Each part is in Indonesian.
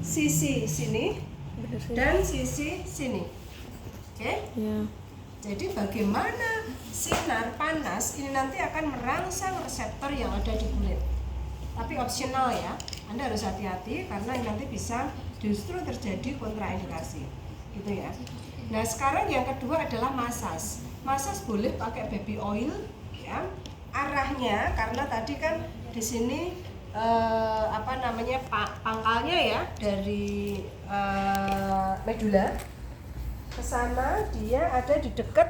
sisi sini dan sisi sini. Oke? Ya. Jadi bagaimana sinar panas ini nanti akan merangsang reseptor yang ada di kulit. Tapi opsional ya, Anda harus hati-hati karena ini nanti bisa justru terjadi kontraindikasi, gitu ya. Nah sekarang yang kedua adalah masas. Masas boleh pakai baby oil, ya. Arahnya karena tadi kan di sini pangkalnya ya dari medula ke sana, dia ada di dekat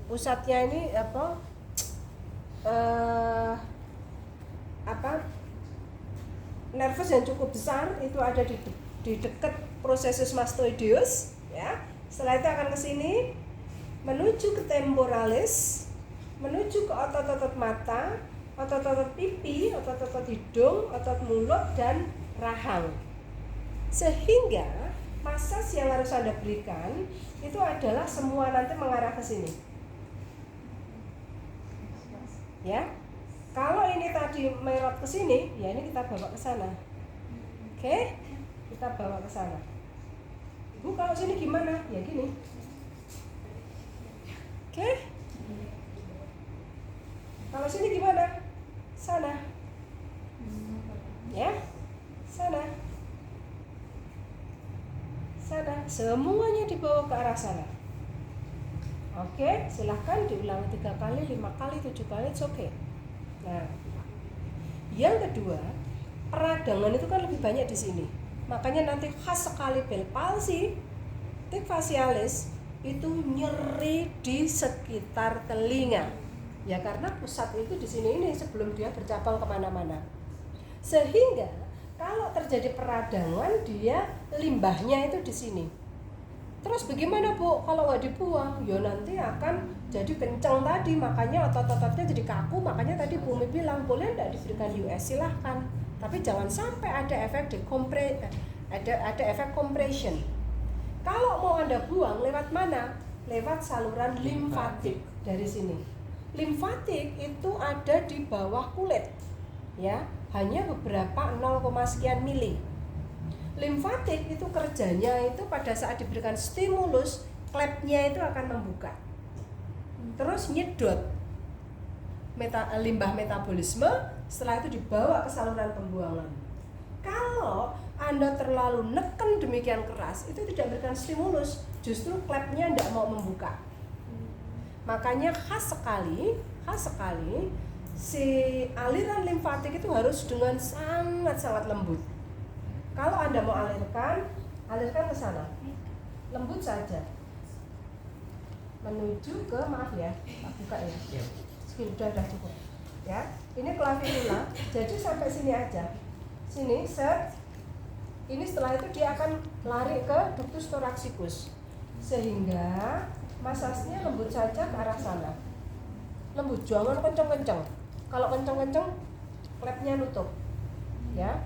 pusatnya ini nervus yang cukup besar itu ada di dekat processus mastoideus ya. Setelah itu akan ke sini menuju ke temporalis, menuju ke otot-otot mata, otot-otot pipi, otot-otot hidung, otot mulut dan rahang. Sehingga masas yang harus Anda berikan itu adalah semua nanti mengarah ke sini. Ya. Kalau ini tadi merot ke sini, ya ini kita bawa ke sana. Oke? Kita bawa ke sana. Ibu kalau sini gimana? Ya gini. Oke? Kalau sini gimana? Sana. Ya? Sana. Sana. Semuanya dibawa ke arah sana. Oke, silahkan diulang 3 kali, 5 kali, 7 kali, it's okay. Nah, yang kedua, peradangan itu kan lebih banyak di sini. Makanya nanti khas sekali Bell palsy, tic facialis itu nyeri di sekitar telinga. Ya karena pusat itu di sini ini sebelum dia bercabang kemana-mana. Sehingga kalau terjadi peradangan dia limbahnya itu di sini. Terus bagaimana Bu kalau nggak dibuang? Ya nanti akan jadi kencang tadi, makanya otot-ototnya jadi kaku. Makanya tadi Bumi bilang boleh nggak diberikan US, silahkan. Tapi jangan sampai ada efek ada efek compression. Kalau mau Anda buang lewat mana? Lewat saluran limfatik dari sini. Limfatik itu ada di bawah kulit, ya, hanya beberapa 0, sekian mili. Limfatik itu kerjanya itu pada saat diberikan stimulus, klepnya itu akan membuka, terus nyedot limbah metabolisme, setelah itu dibawa ke saluran pembuangan. Kalau Anda terlalu neken demikian keras, itu tidak memberikan stimulus, justru klepnya tidak mau membuka. Makanya khas sekali si aliran limfatik itu harus dengan sangat-sangat lembut. Kalau Anda mau alirkan ke sana, lembut saja. Menuju ke, maaf ya, buka ya. Segini udah cukup. Ya, ini clavicula. Jadi sampai sini aja. Sini, set. Ini setelah itu dia akan lari ke ductus thoraxicus. Sehingga masasnya lembut saja ke arah sana. Lembut, jangan kenceng-kenceng. Kalau kenceng-kenceng, klepnya nutup. Ya.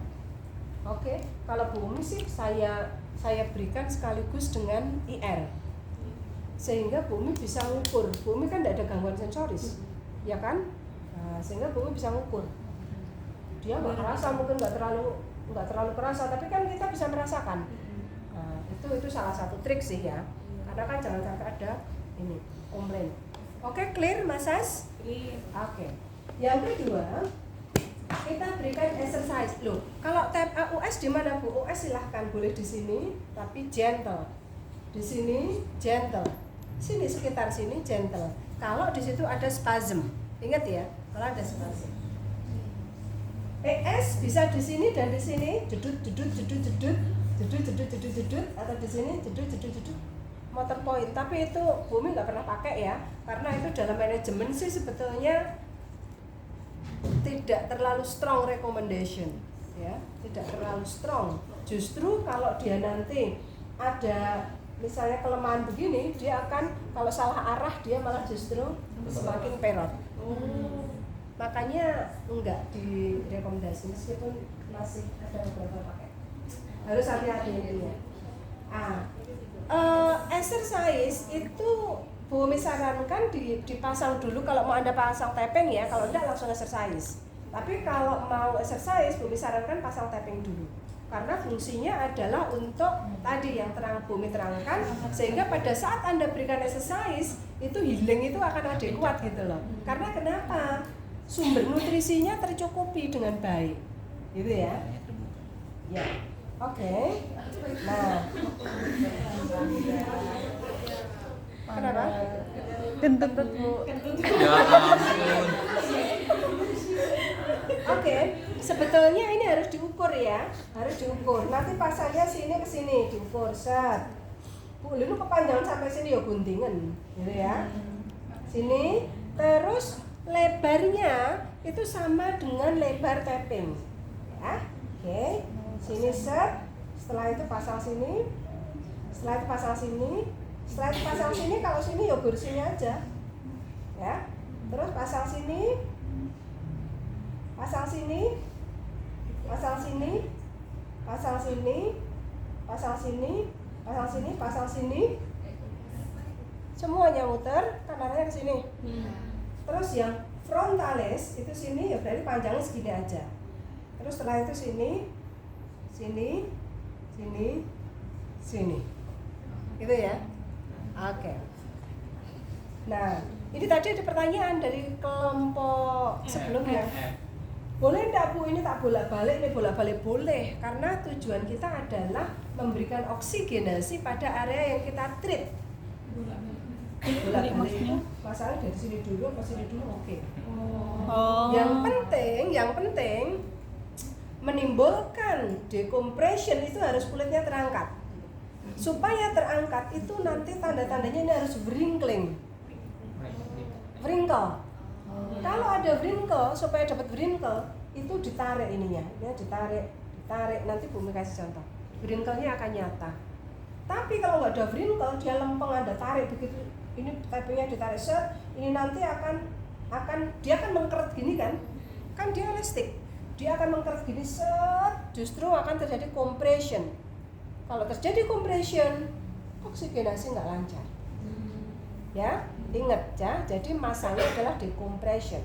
Oke, kalau Bumi sih saya berikan sekaligus dengan IR, sehingga Bumi bisa ngukur. Bumi kan tidak ada gangguan sensoris, ya kan? Nah, sehingga Bumi bisa ngukur. Dia nggak kerasa, mungkin nggak terlalu kerasa, tapi kan kita bisa merasakan. Nah, itu salah satu trik sih ya, karena kan jangan sampai ada ini komplain. Oke, clear Masas? Oke. Yang kedua, kita berikan exercise. Loh, kalau tab US di mana Bu? US silahkan boleh di sini, tapi gentle. Di sini gentle. Sini sekitar sini gentle. Kalau di situ ada spasm, ingat ya, kalau ada spasm. ES bisa di sini dan di sini, jedut, atau di sini jedut. Motor point, tapi itu Bumi nggak pernah pakai ya, karena itu dalam manajemen sih sebetulnya tidak terlalu strong recommendation, ya, tidak terlalu strong. Justru kalau dia nanti ada misalnya kelemahan begini, dia akan kalau salah arah dia malah justru semakin perot. Makanya enggak direkomendasi meskipun masih ada beberapa pakai. Harus hati-hati intinya. Exercise itu Bumi sarankan dipasang dulu kalau mau Anda pasang tapping ya, kalau enggak langsung exercise. Tapi kalau mau exercise, Bumi sarankan pasang tapping dulu. Karena fungsinya adalah untuk tadi yang Bumi terangkan, sehingga pada saat Anda berikan exercise, itu healing itu akan adekuat gitu loh. Karena kenapa? Sumber nutrisinya tercukupi dengan baik, gitu ya. Ya, oke. Nah, kenapa? Kentut Bu. Ya ampun. Oke, sebetulnya ini harus diukur ya, harus diukur. Nanti pasangnya sini ke sini diukur, set. Bu, lu kepanjangan sampai sini ya guntingan, gitu ya. Sini, terus lebarnya itu sama dengan lebar tapping, ya. Oke, sini set. Setelah itu pasang sini, setelah itu pasang sini, setelah itu pasang sini. Kalau sini ya sini aja, ya. Terus pasang sini, pasang sini, pasang sini, pasang sini, pasang sini, pasang sini, pasang sini. Semuanya muter, kan arahnya ke sini. Terus yang frontalis itu sini ya berarti panjangnya segini aja. Terus setelah itu sini, sini, sini, sini. Gitu ya. Oke. Nah, ini tadi ada pertanyaan dari kelompok sebelumnya. Boleh enggak Bu, ini tak bolak-balik, ini bolak-balik boleh. Karena tujuan kita adalah memberikan oksigenasi pada area yang kita treat. Bolak-balik itu masalah dari sini dulu ke sini dulu, oke. Oh. Yang penting menimbulkan decompression itu harus kulitnya terangkat. Supaya terangkat itu nanti tanda-tandanya ini harus wrinkling. Wrinkle. Kalau ada wrinkle, supaya dapat wrinkle itu ditarik ininya, ya ditarik. Nanti Bumi kasih contoh. Wrinkle-nya akan nyata. Tapi kalau nggak ada wrinkle, dia lempeng, Anda tarik begitu. Ini tappingnya ditarik set, ini nanti dia akan mengkeret gini kan? Kan dia elastik. Dia akan mengkeret gini set, justru akan terjadi compression. Kalau terjadi compression, oksigenasi nggak lancar. Ya, ingat ya. Jadi masanya adalah decompression.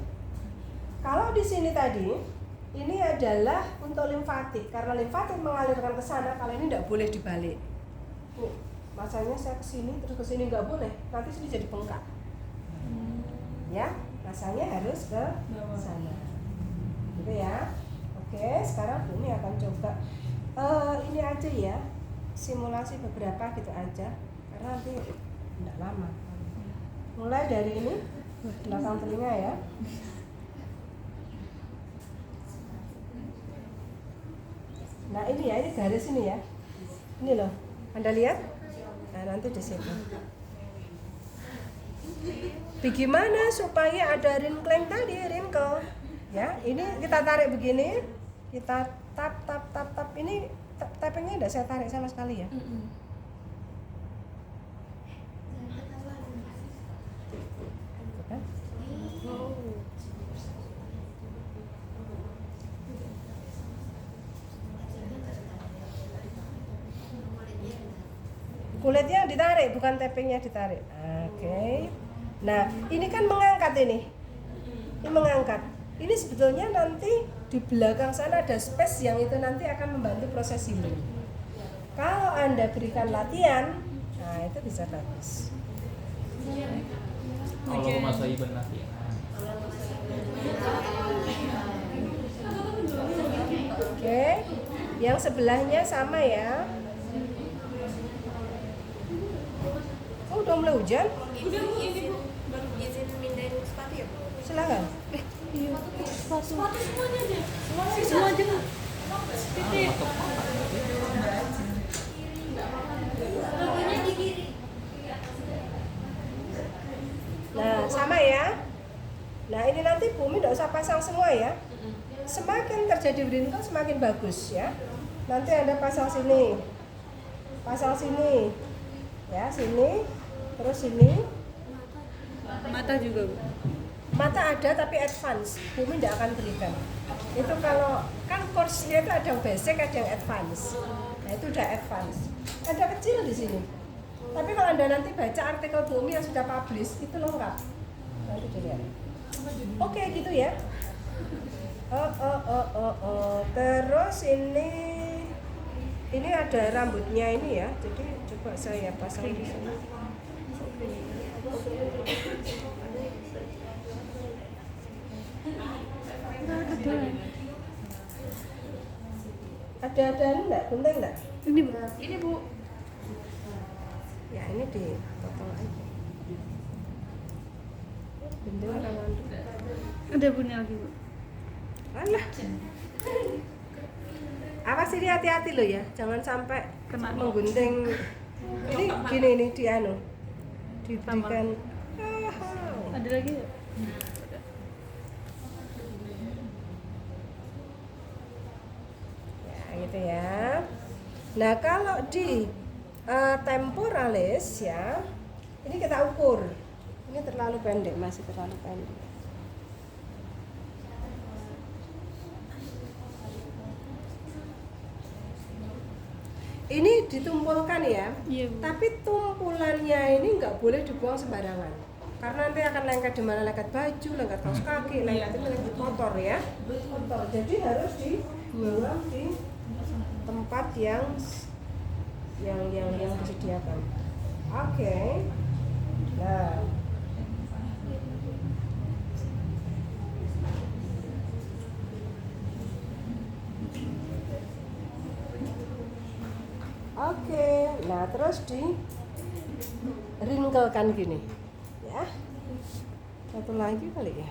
Kalau di sini tadi, ini adalah untuk limfatik. Karena limfatik mengalirkan ke sana, kalau ini nggak boleh dibalik. Nih, masanya saya ke sini terus ke sini nggak boleh. Nanti sini jadi bengkak. Ya, masanya harus ke sana. Gitu ya. Oke, sekarang Bumi akan coba ini aja ya. Simulasi beberapa gitu aja. Karena nanti enggak lama. Mulai dari ini, belakang telinga ya. Nah ini ya, ini garis ini ya. Ini loh, Anda lihat? Nah nanti di situ. Bagaimana supaya ada wrinkling tadi, wrinkle? Ya, ini kita tarik begini, kita tap. Ini tappingnya tidak saya tarik sama sekali ya. Kulitnya ditarik, bukan tappingnya ditarik. Oke. Nah, ini kan mengangkat ini. Ini mengangkat. Ini sebetulnya nanti di belakang sana ada space yang itu nanti akan membantu proses healing. Kalau Anda berikan latihan, nah itu bisa bagus. Kalau masa Iban latihan. Oke. Yang sebelahnya sama ya. Oh, udah mulai hujan? Ini Bu, baru izin mindahin sepatu ya Bu? Silakan. Iya, sepatu. Sepatu semuanya deh. Semua aja nggak? Titip. Logonya di kiri. Nah, sama ya. Nah, ini nanti Bumi tidak usah pasang semua ya. Semakin terjadi wrinkle semakin bagus ya. Nanti Anda pasang sini. Pasang sini. Ya, sini. Terus sini. Mata juga, Bu. Mata ada tapi advance. Bumi tidak akan berikan. Itu kalau kan course-nya itu ada yang basic, ada yang advance. Nah, itu udah advance. Ada kecil di sini. Tapi kalau Anda nanti baca artikel Bumi yang sudah publish, itu lengkap. Nanti dilihat. Oke, gitu ya. Terus ini ada rambutnya ini ya. Jadi coba saya pasang di sini. Ada enggak? Gunting enggak? Ini Bu. Ini Bu. Ya ini dipotong aja. Gunting orang manduk. Ada bunyi lagi Bu. Alah. Awas ini hati-hati loh ya, jangan sampai Kena. menggunting. Ini gini nih di anu. Diberikan. Ada lagi nggak? Ya gitu ya. Nah kalau di temporalis ya, ini kita ukur. Ini terlalu pendek, masih terlalu pendek. Ini ditumpulkan ya, Iya Bu. tapi tumpulannya ini nggak boleh dibuang sembarangan, karena nanti akan lengket di mana, lengket baju, lengket kaos kaki, lengket kotor ya, kotor. Jadi harus dibuang di tempat yang disediakan. Oke. Nah. Oke, nah terus di wrinklekan gini, ya. Satu lagi kali ya.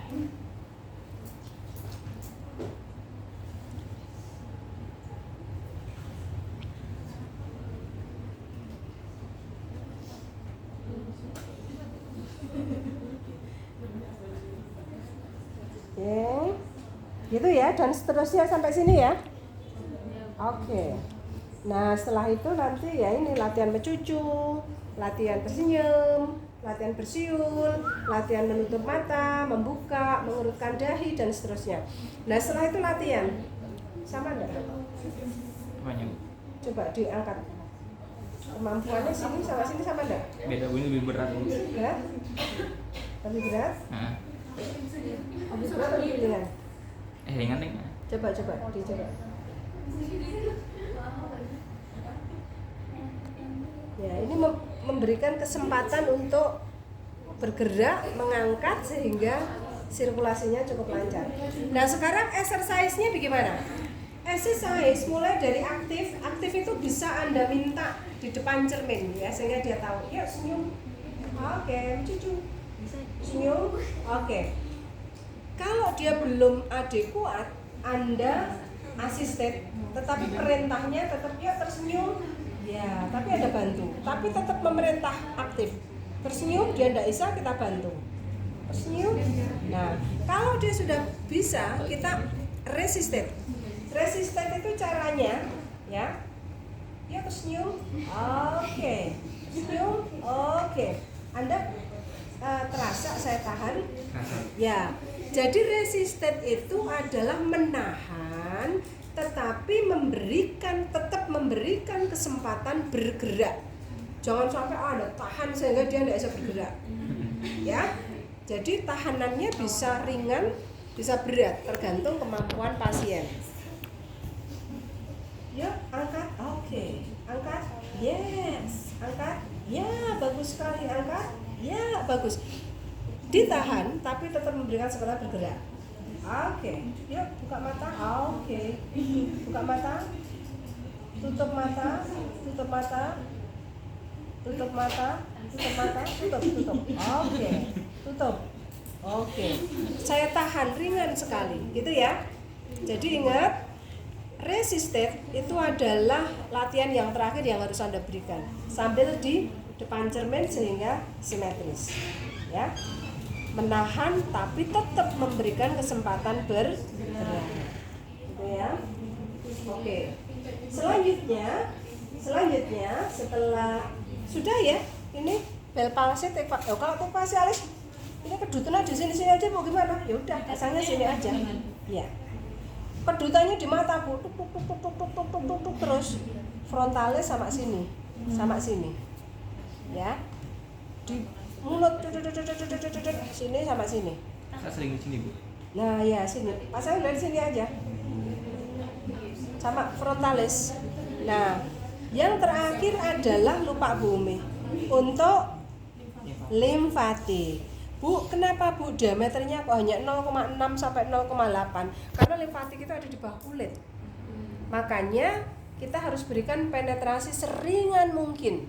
Oke, gitu ya, dan seterusnya sampai sini ya. Oke. Nah setelah itu nanti ya ini latihan mencucu, latihan tersenyum, latihan bersiul, latihan menutup mata, membuka, mengurutkan dahi dan seterusnya. Nah setelah itu latihan sama enggak? Banyak. Coba diangkat. Kemampuannya sini sama sini sama enggak? Beda ini lebih berat. Berat? Lebih berat? Nah, Lebih berat atau lebih ringan? ringan nih. Coba dicoba. Ya, ini memberikan kesempatan untuk bergerak, mengangkat sehingga sirkulasinya cukup lancar. Nah, sekarang exercise-nya bagaimana? Exercise mulai dari aktif. Aktif itu bisa Anda minta di depan cermin ya, sehingga dia tahu. Yuk senyum. Oke, cucu. Senyum. Oke. Kalau dia belum adekuat, Anda asisten, tetapi perintahnya tetap yuk tersenyum. Ya, tapi ada bantu. Tapi tetap memerintah aktif. Tersenyum, dia tidak bisa, kita bantu. Tersenyum. Nah, kalau dia sudah bisa, kita resisten. Resisten itu caranya, ya. Ya tersenyum. Oke. Senyum. Oke. Anda terasa saya tahan? Ya. Jadi resisten itu adalah menahan tetapi tetap memberikan kesempatan bergerak. Jangan sampai ada tahan sehingga dia tidak bisa bergerak. Ya. Jadi tahanannya bisa ringan, bisa berat, tergantung kemampuan pasien. Ya, angkat. Oke. Angkat. Yes. Angkat. Ya, bagus sekali. Angkat. Ya, bagus. Ditahan tapi tetap memberikan kesempatan bergerak. Oke, yuk buka mata. Oke, buka mata, tutup mata, tutup mata, tutup mata, tutup mata, tutup. Oke, tutup. Oke, saya tahan ringan sekali, gitu ya. Jadi ingat, resisten itu adalah latihan yang terakhir yang harus Anda berikan sambil di depan cermin sehingga simetris, ya. Menahan tapi tetap memberikan kesempatan bergerak, gitu ya. Oke. Selanjutnya setelah sudah ya, ini bel palsi kalau tuh palsi alis ini kedutannya di sini aja mau gimana? Ya udah, pasangnya sini aja. Ya. Kedutannya di mata Bu, tuk, terus frontalis sama sini. Ya. Di mulut sini sama sini. Saya sering di sini Bu. Nah ya sini, pasang dari sini aja. Sama frontalis. Nah, yang terakhir adalah lupa bumi untuk limfatik. Bu, kenapa Bu diameternya kok hanya 0,6 sampai 0,8? Karena limfatik itu ada di bawah kulit. Makanya kita harus berikan penetrasi seringan mungkin.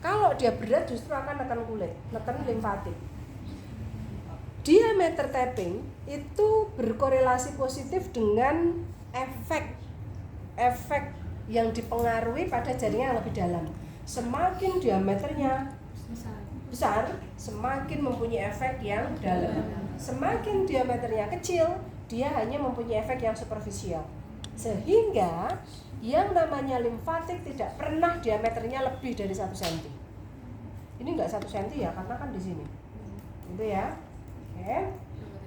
Kalau dia berat justru akan tekan kulit, tekan limfatik. Diameter tapping itu berkorelasi positif dengan efek yang dipengaruhi pada jaringan yang lebih dalam. Semakin diameternya besar, semakin mempunyai efek yang dalam. Semakin diameternya kecil, dia hanya mempunyai efek yang superficial. Sehingga yang namanya limfatik tidak pernah diameternya lebih dari 1 cm. Ini enggak 1 cm ya, karena kan di sini. Gitu ya. Oke.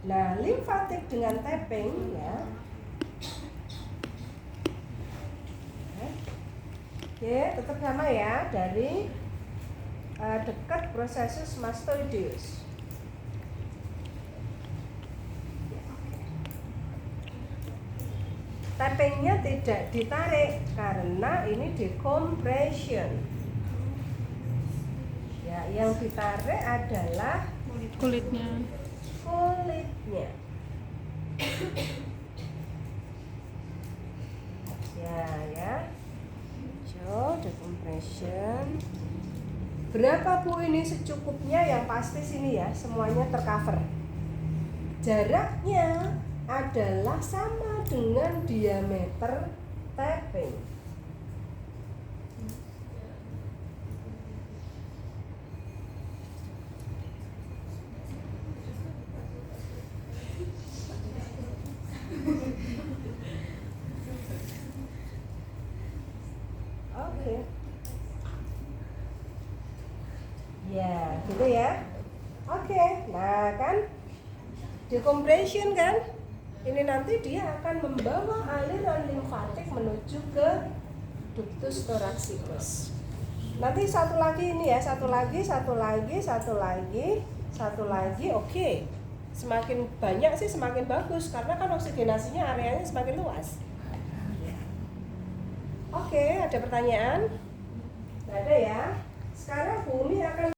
Nah, limfatik dengan tapping ya. Oke, tetap sama ya, dari dekat processus mastoideus. Tappingnya tidak ditarik karena ini decompression. Ya, yang ditarik adalah kulitnya. Ya. So, decompression. Berapa Bu ini secukupnya? Yang pasti sini ya, semuanya tercover. Jaraknya adalah sama dengan diameter tapping. Oke. Ya, gitu ya. Oke, nah kan decompression kan? Ini nanti dia akan membawa aliran limfatik menuju ke ductus thoraxicus. Nanti satu lagi ini ya, satu lagi. Oke. Semakin banyak sih semakin bagus karena kan oksigenasinya areanya semakin luas. Oke, ada pertanyaan? Nggak ada ya. Sekarang bumi akan